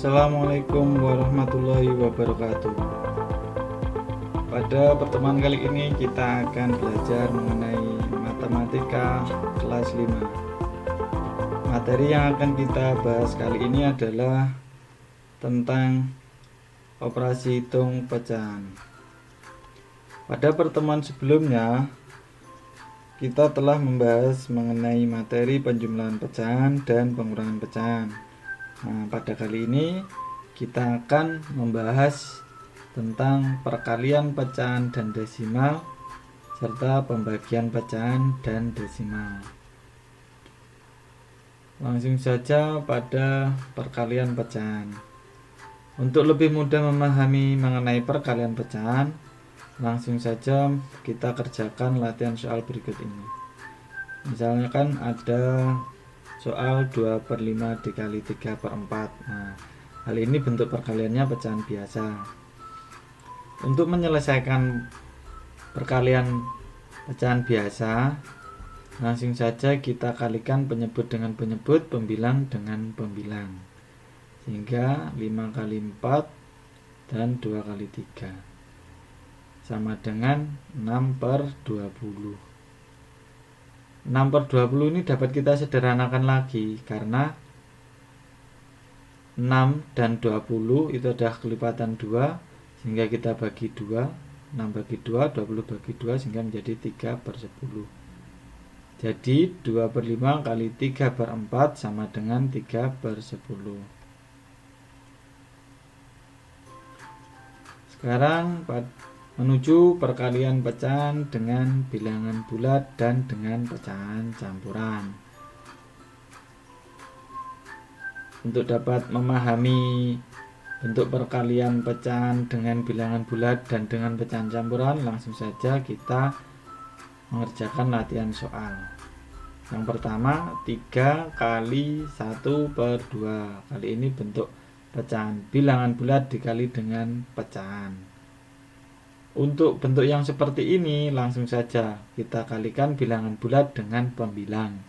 Assalamualaikum warahmatullahi wabarakatuh. Pada pertemuan kali ini kita akan belajar mengenai matematika kelas 5. Materi yang akan kita bahas kali ini adalah tentang operasi hitung pecahan. Pada pertemuan sebelumnya kita telah membahas mengenai materi penjumlahan pecahan dan pengurangan pecahan. Nah, pada kali ini kita akan membahas tentang perkalian pecahan dan desimal serta pembagian pecahan dan desimal. Langsung saja pada perkalian pecahan. Untuk lebih mudah memahami mengenai perkalian pecahan, langsung saja kita kerjakan latihan soal berikut ini. Misalnya kan ada soal 2/5 dikali 3/4. Nah, hal ini bentuk perkaliannya pecahan biasa. Untuk menyelesaikan perkalian pecahan biasa, langsung saja kita kalikan penyebut dengan penyebut, pembilang dengan pembilang, sehingga 5 kali 4 dan 2 kali 3 sama dengan 6/20. 6/20 ini dapat kita sederhanakan lagi karena 6 dan 20 itu adalah kelipatan 2, sehingga kita bagi 2, 6 bagi 2, 20 bagi 2, sehingga menjadi 3/10. Jadi 2/5 kali 3/4 sama dengan 3/10. Sekarang menuju perkalian pecahan dengan bilangan bulat dan dengan pecahan campuran. Untuk dapat memahami bentuk perkalian pecahan dengan bilangan bulat dan dengan pecahan campuran, langsung saja kita mengerjakan latihan soal. Yang pertama, 3 kali 1/2. Kali ini bentuk pecahan bilangan bulat dikali dengan pecahan. Untuk bentuk yang seperti ini, langsung saja kita kalikan bilangan bulat dengan pembilang.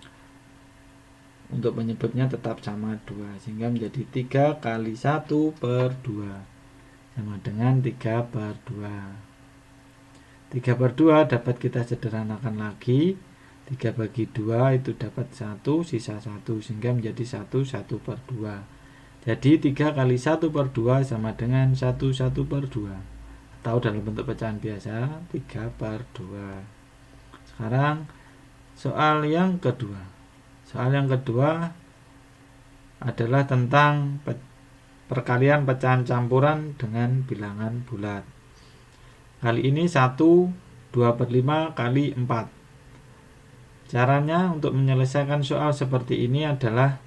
Untuk penyebutnya tetap sama 2, sehingga menjadi 3 kali 1/2 sama dengan 3/2. 3/2 dapat kita sederhanakan lagi. 3 bagi 2 itu dapat 1, sisa 1, sehingga menjadi 1/2. Jadi 3 kali 1/2 sama dengan 1/2. Atau dalam bentuk pecahan biasa 3/2. Sekarang soal yang kedua. Soal yang kedua adalah tentang perkalian pecahan campuran dengan bilangan bulat. Kali ini 2/5 kali 4. Caranya untuk menyelesaikan soal seperti ini adalah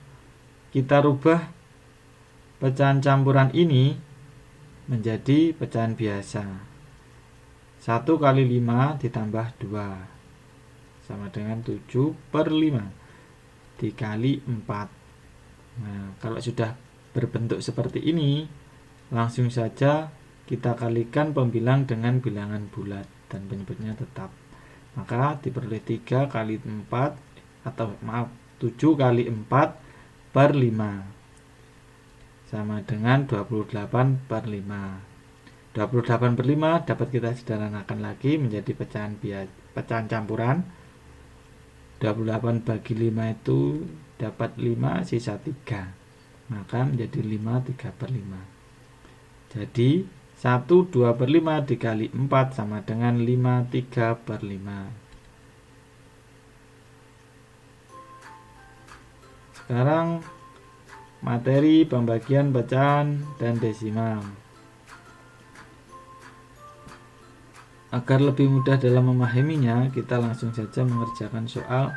kita rubah pecahan campuran ini menjadi pecahan biasa. 1 kali 5 ditambah 2 sama dengan 7/5 dikali 4. Nah, kalau sudah berbentuk seperti ini, langsung saja kita kalikan pembilang dengan bilangan bulat dan penyebutnya tetap. Maka diperoleh 3 kali 4 atau 7 kali 4/5 sama dengan 28/5. 28/5 dapat kita sederhanakan lagi menjadi pecahan campuran. 28 bagi 5 itu dapat 5, sisa 3. Maka menjadi 5/3/5. Jadi 1/2/5 dikali 4 sama dengan 5/3/5. Sekarang materi pembagian pecahan dan desimal. Agar lebih mudah dalam memahaminya, kita langsung saja mengerjakan soal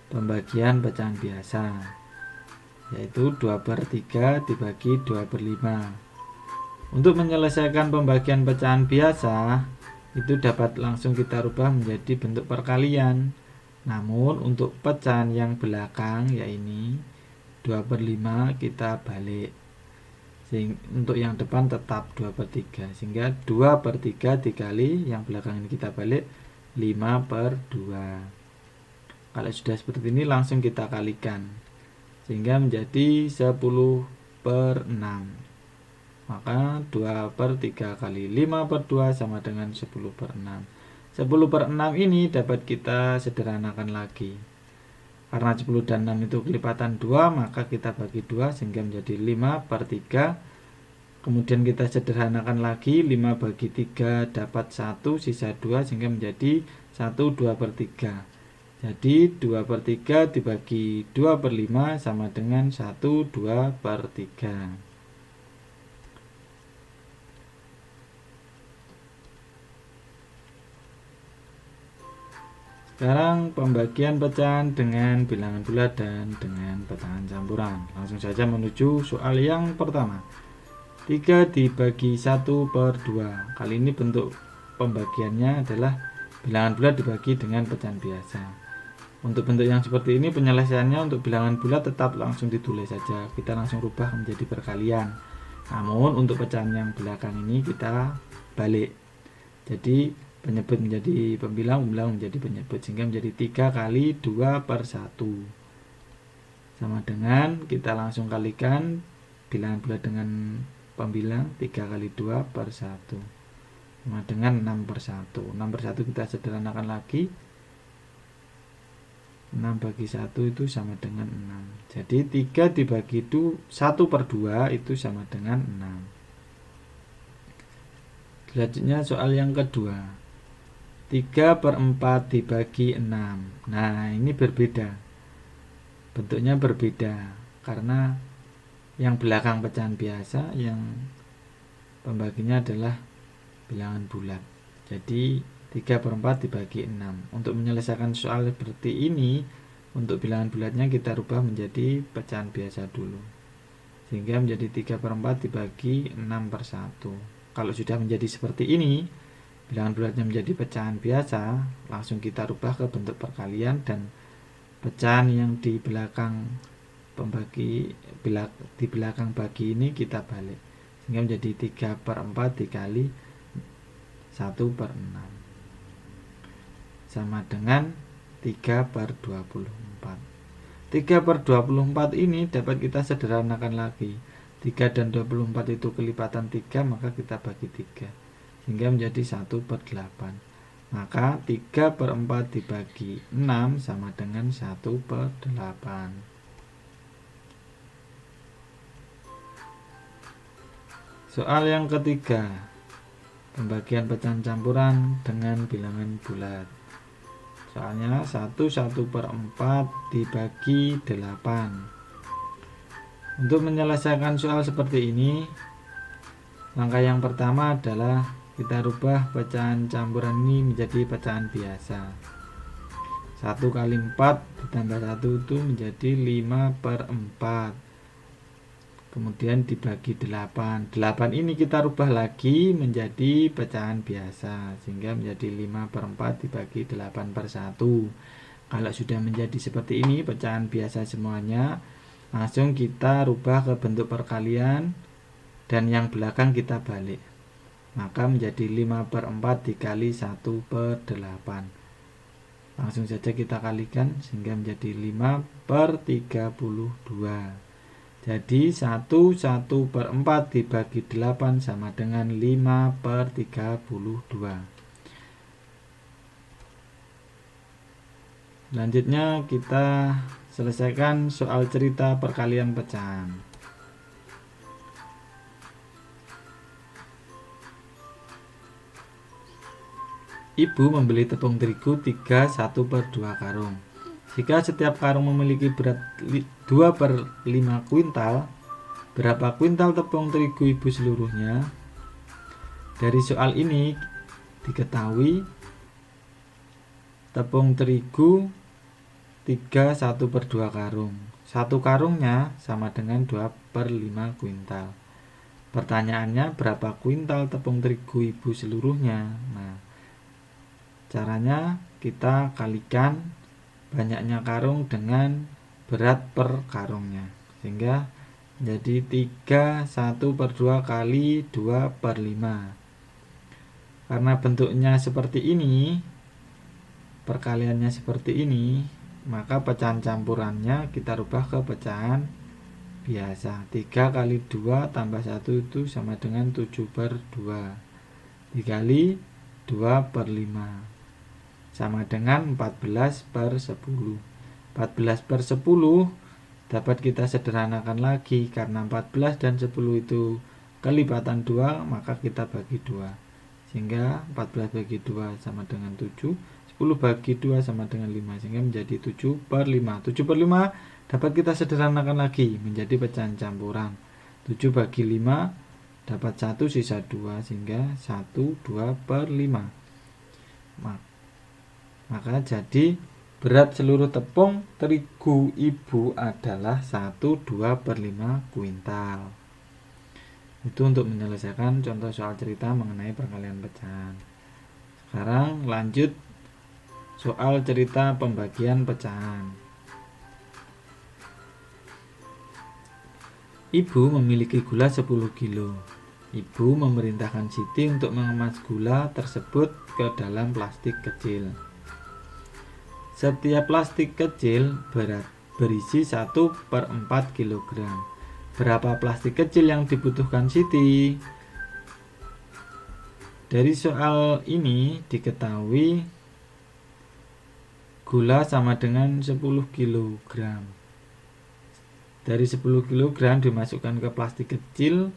pembagian pecahan biasa, yaitu 2/3 dibagi 2/5. Untuk menyelesaikan pembagian pecahan biasa, itu dapat langsung kita rubah menjadi bentuk perkalian. Namun untuk pecahan yang belakang, yaitu 2/5, kita balik. Untuk yang depan tetap 2/3, sehingga 2/3 dikali yang belakang ini kita balik 5/2. Kalau sudah seperti ini langsung kita kalikan, sehingga menjadi 10/6. Maka 2/3 kali 5/2 sama dengan 10/6. 10/6 ini dapat kita sederhanakan lagi. Karena 10 dan 6 itu kelipatan 2, maka kita bagi 2 sehingga menjadi 5/3. Kemudian kita sederhanakan lagi, 5 bagi 3 dapat 1, sisa 2 sehingga menjadi 1 2/3. Jadi 2/3 dibagi 2/5 sama dengan 1 2/3. Sekarang pembagian pecahan dengan bilangan bulat dan dengan pecahan campuran. Langsung saja menuju soal yang pertama. 3 dibagi 1/2. Kali ini bentuk pembagiannya adalah bilangan bulat dibagi dengan pecahan biasa. Untuk bentuk yang seperti ini penyelesaiannya untuk bilangan bulat tetap langsung ditulis saja. Kita langsung rubah menjadi perkalian. Namun untuk pecahan yang belakang ini kita balik. Jadi penyebut menjadi pembilang, pembilang menjadi penyebut, sehingga menjadi 3 kali 2/1 sama dengan, kita langsung kalikan bilangan bulat dengan pembilang, 3 kali 2/1 sama dengan 6/1. 6/1 kita sederhanakan lagi, 6 bagi 1 itu sama dengan 6. Jadi 3 dibagi 1/2 itu sama dengan 6. Selanjutnya soal yang kedua. 3/4 dibagi 6. Nah, ini berbeda. Bentuknya berbeda karena yang belakang pecahan biasa, yang pembaginya adalah bilangan bulat. Jadi 3/4 dibagi 6. Untuk menyelesaikan soal seperti ini, untuk bilangan bulatnya kita rubah menjadi pecahan biasa dulu, sehingga menjadi 3/4 dibagi 6/1. Kalau sudah menjadi seperti ini, bilangan bulatnya menjadi pecahan biasa, langsung kita rubah ke bentuk perkalian dan pecahan yang di belakang di belakang bagi ini kita balik, sehingga menjadi 3/4 dikali 1/6 sama dengan 3/24. 3/24 ini dapat kita sederhanakan lagi. 3 dan 24 itu kelipatan 3, maka kita bagi 3 sehingga menjadi 1/8. Maka 3/4 dibagi 6 sama dengan 1/8. Soal yang ketiga. Pembagian pecahan campuran dengan bilangan bulat. Soalnya 1/4 dibagi 8. Untuk menyelesaikan soal seperti ini, langkah yang pertama adalah kita rubah pecahan campuran ini menjadi pecahan biasa. 1 kali 4 ditambah 1 itu menjadi 5/4. Kemudian dibagi 8. 8 ini kita rubah lagi menjadi pecahan biasa, sehingga menjadi 5/4 dibagi 8/1. Kalau sudah menjadi seperti ini pecahan biasa semuanya, langsung kita rubah ke bentuk perkalian dan yang belakang kita balik. Maka menjadi 5/4 dikali 1/8. Langsung saja kita kalikan sehingga menjadi 5/32. Jadi 1/4 dibagi 8 sama dengan 5/32. Selanjutnya kita selesaikan soal cerita perkalian pecahan. Ibu membeli tepung terigu 1/2 karung. Jika setiap karung memiliki berat 2/5 kuintal, berapa kuintal tepung terigu ibu seluruhnya? Dari soal ini diketahui tepung terigu 1/2 karung. Satu karungnya sama dengan 2/5 kuintal. Pertanyaannya, berapa kuintal tepung terigu ibu seluruhnya? Nah, caranya kita kalikan banyaknya karung dengan berat per karungnya, sehingga jadi 1/2 kali 2/5. Karena bentuknya seperti ini, perkaliannya seperti ini, maka pecahan campurannya kita rubah ke pecahan biasa. 3 kali 2 tambah 1 itu sama dengan 7/2. Dikali 2/5 sama dengan 14/10. 14/10 dapat kita sederhanakan lagi, karena 14 dan 10 itu kelipatan 2, maka kita bagi 2. Sehingga 14 bagi 2 sama dengan 7, 10 bagi 2 sama dengan 5, sehingga menjadi 7/5. 7/5 dapat kita sederhanakan lagi menjadi pecahan campuran. 7 bagi 5 dapat 1 sisa 2, sehingga 1/2/5. Maka jadi berat seluruh tepung terigu ibu adalah 1/2/5 kuintal. Itu untuk menyelesaikan contoh soal cerita mengenai perkalian pecahan. Sekarang lanjut soal cerita pembagian pecahan. Ibu memiliki gula 10 kilo. Ibu memerintahkan Siti untuk mengemas gula tersebut ke dalam plastik kecil. Setiap plastik kecil berisi 1/4 kg. Berapa plastik kecil yang dibutuhkan Siti? Dari soal ini diketahui gula sama dengan 10 kg. Dari 10 kg dimasukkan ke plastik kecil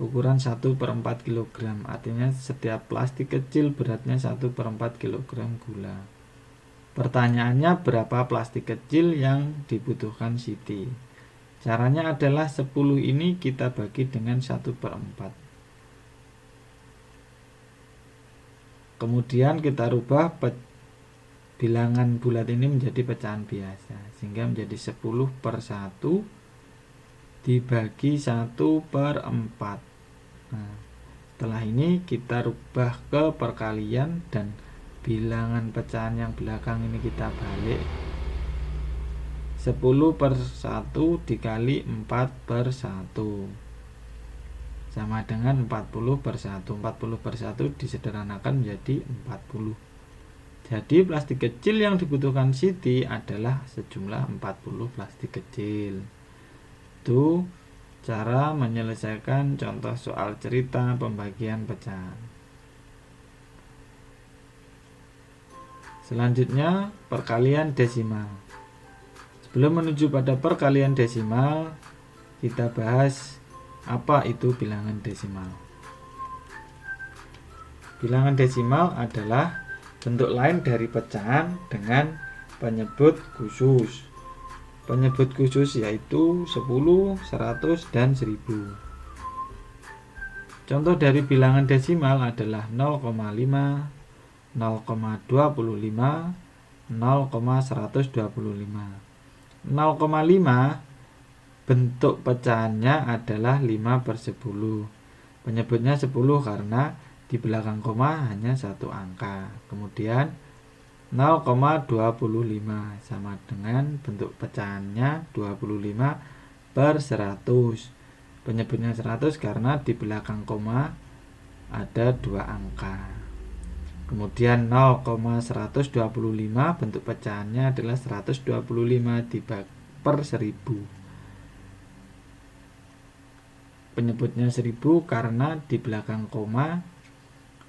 ukuran 1/4 kg. Artinya setiap plastik kecil beratnya 1/4 kg gula. Pertanyaannya, berapa plastik kecil yang dibutuhkan Siti? Caranya adalah 10 ini kita bagi dengan 1/4. Kemudian kita rubah bilangan bulat ini menjadi pecahan biasa, sehingga menjadi 10/1 dibagi 1/4. Nah, setelah ini kita rubah ke perkalian dan bilangan pecahan yang belakang ini kita balik. 10/1 dikali 4/1 sama dengan 40/1. 40/1 disederhanakan menjadi 40. Jadi plastik kecil yang dibutuhkan Siti adalah sejumlah 40 plastik kecil. Itu cara menyelesaikan contoh soal cerita pembagian pecahan. Selanjutnya, perkalian desimal. Sebelum menuju pada perkalian desimal, kita bahas apa itu bilangan desimal. Bilangan desimal adalah bentuk lain dari pecahan dengan penyebut khusus. Penyebut khusus yaitu 10, 100, dan 1000. Contoh dari bilangan desimal adalah 0,5, 0,25, 0,125. 0,5 bentuk pecahannya adalah 5/10. Penyebutnya 10 karena di belakang koma hanya satu angka. Kemudian 0,25 sama dengan bentuk pecahannya 25/100. Penyebutnya 100 karena di belakang koma ada dua angka. Kemudian 0,125 bentuk pecahannya adalah 125 per 1000. Penyebutnya 1000 karena di belakang koma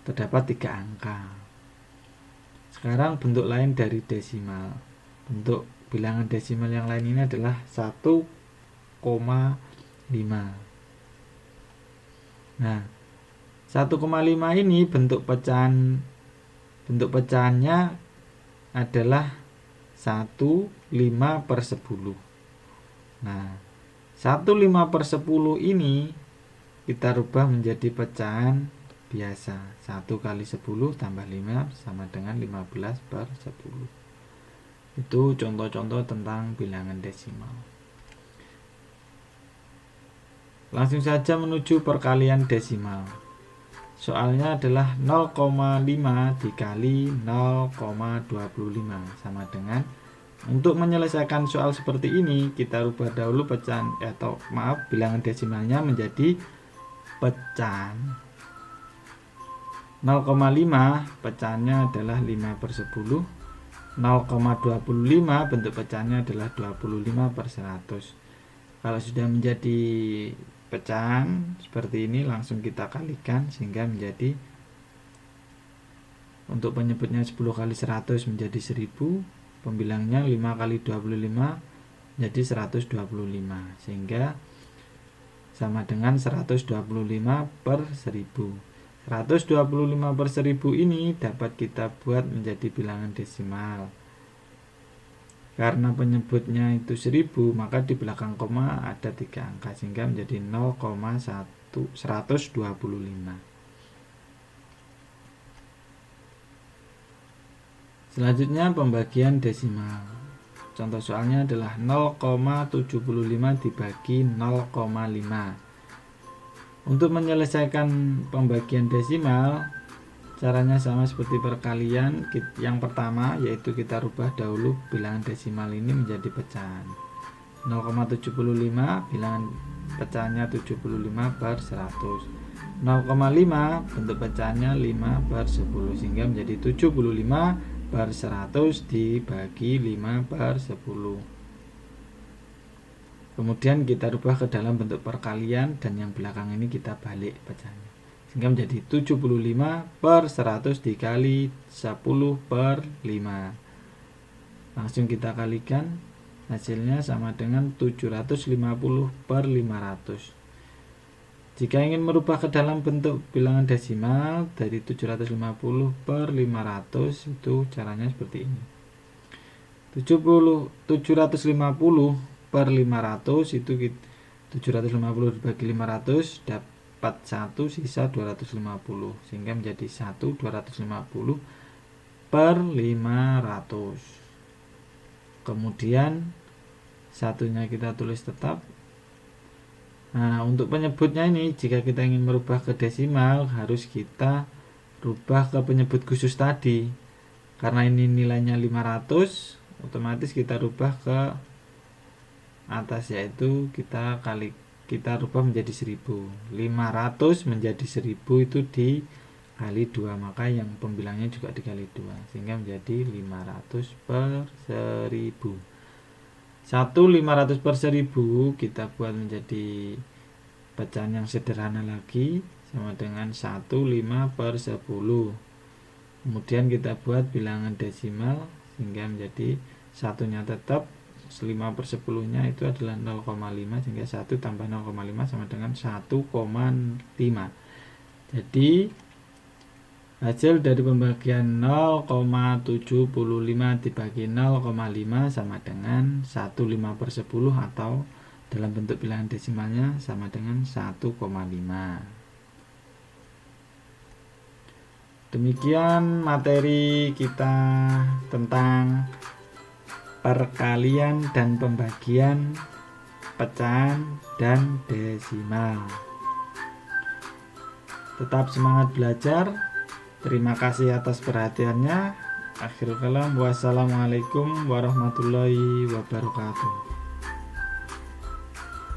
terdapat 3 angka. Sekarang bentuk lain dari desimal. Bentuk bilangan desimal yang lain ini adalah 1,5. Nah, 1,5 ini bentuk pecahannya adalah 1/5/10. Nah, 1/5/10 ini kita rubah menjadi pecahan biasa. 1 kali 10 tambah 5 sama dengan 15/10. Itu contoh-contoh tentang bilangan desimal. Langsung saja menuju perkalian desimal. Soalnya adalah 0,5 dikali 0,25 sama dengan, untuk menyelesaikan soal seperti ini kita rubah dahulu bilangan desimalnya menjadi pecahan. 0,5 pecahannya adalah 5/10. 0,25 bentuk pecahannya adalah 25/100. Kalau sudah menjadi pecahan seperti ini, langsung kita kalikan sehingga menjadi, untuk penyebutnya 10 kali 100 menjadi 1000, pembilangnya 5 kali 25 menjadi 125, sehingga sama dengan 125 per 1000. 125 per 1000 ini dapat kita buat menjadi bilangan desimal. Karena penyebutnya itu 1000, maka di belakang koma ada 3 angka sehingga menjadi 0,125. Selanjutnya pembagian desimal. Contoh soalnya adalah 0,75 dibagi 0,5. Untuk menyelesaikan pembagian desimal, caranya sama seperti perkalian. Yang pertama yaitu kita rubah dahulu bilangan desimal ini menjadi pecahan. 0,75 bilangan pecahannya 75 per 100. 0,5 bentuk pecahannya 5 per 10 sehingga menjadi 75 per 100 dibagi 5 per 10. Kemudian kita rubah ke dalam bentuk perkalian dan yang belakang ini kita balik pecahannya sehingga menjadi 75 per 100 dikali 10 per 5. Langsung kita kalikan, hasilnya sama dengan 750 per 500. Jika ingin merubah ke dalam bentuk bilangan desimal dari 750 per 500, itu caranya seperti ini. 750 per 500 itu 750 dibagi 500 dapat 1, sisa 250 sehingga menjadi 1 250 per 500. Kemudian satunya kita tulis tetap. Nah, untuk penyebutnya ini jika kita ingin merubah ke desimal harus kita rubah ke penyebut khusus tadi. Karena ini nilainya 500, otomatis kita rubah ke atas, yaitu kita rubah menjadi 1000. 500 menjadi 1000 itu dikali 2, maka yang pembilangnya juga dikali 2 sehingga menjadi 500 per 1000. 500 per 1000 kita buat menjadi pecahan yang sederhana lagi sama dengan 15 per 10. Kemudian kita buat bilangan desimal sehingga menjadi satunya tetap 5 per 10 nya itu adalah 0,5 sehingga 1 tambah 0,5 sama dengan 1,5. Jadi hasil dari pembagian 0,75 dibagi 0,5 sama dengan 15 per 10 atau dalam bentuk bilangan desimalnya sama dengan 1,5. Demikian materi kita tentang perkalian dan pembagian pecahan dan desimal. Tetap semangat belajar. Terima kasih atas perhatiannya. Akhirul kalam, wassalamualaikum warahmatullahi wabarakatuh.